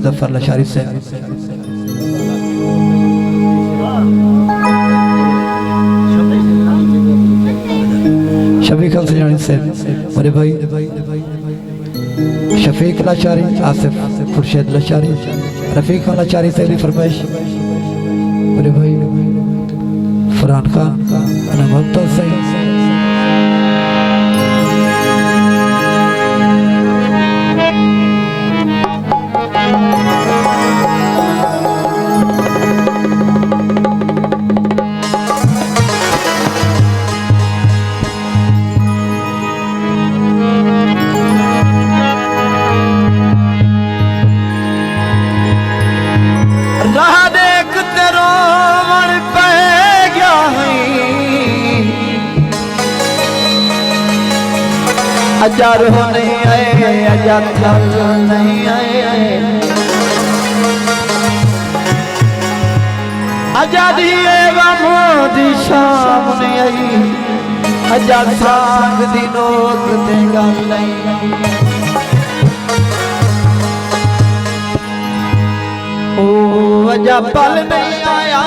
जफर लशारी से शफीक सजानी से मेरे भाई शफीक लाचारी, आसिफ खुर्शीद लाचारी, रफीक लाचारी से भी फरमाइश मेरे भाई फरहान खान मुमताज से अजार हो नहीं आए, अजार नहीं आए, आजादी एवं मोदी शाम नहीं आई, अजार सांग दी नोक ते गल नहीं, ओ अजा पल नहीं आया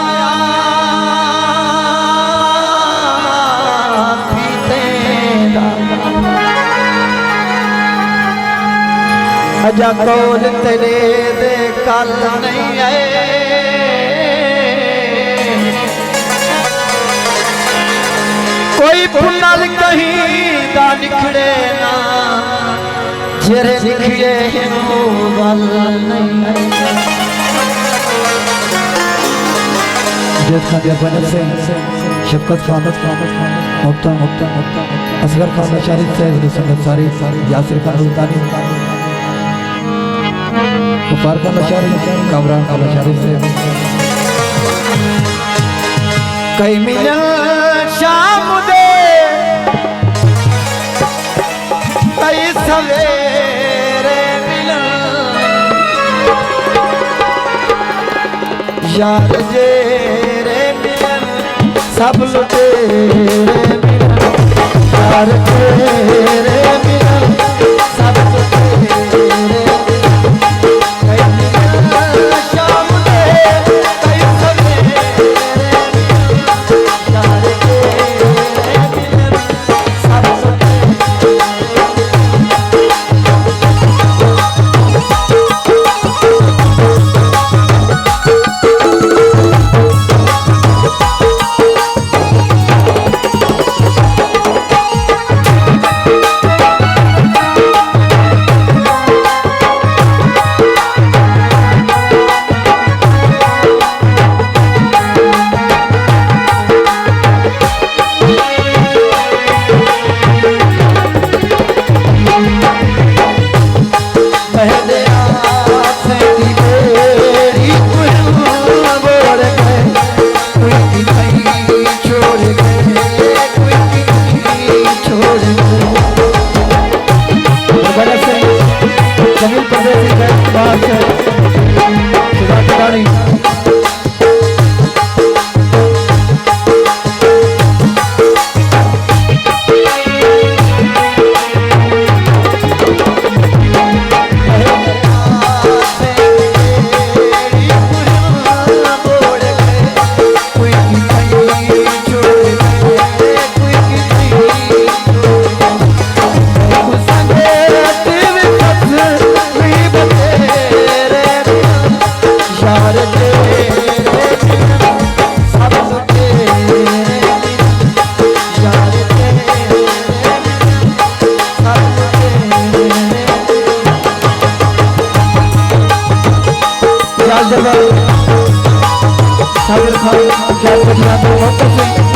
अजा कौल तेरे दे कल नहीं आए, कोई पुनल कहीं दा निखड़े ना जेरे निखड़े हो गल नहीं आए। जैसा दिया बनत से शफकत खान मुफ्ता असगर खान लाचारी से संगत सारी यासिर खान रुल्तानी गफार खान लाचारी कामरान खान लाचारी से कई मिलन शाम दे कई सवेरे मिलन यार जेरे मिलन सब लुटेरे मिलन यार तेरे मिलन सब लुटेरे साबिर खान क्या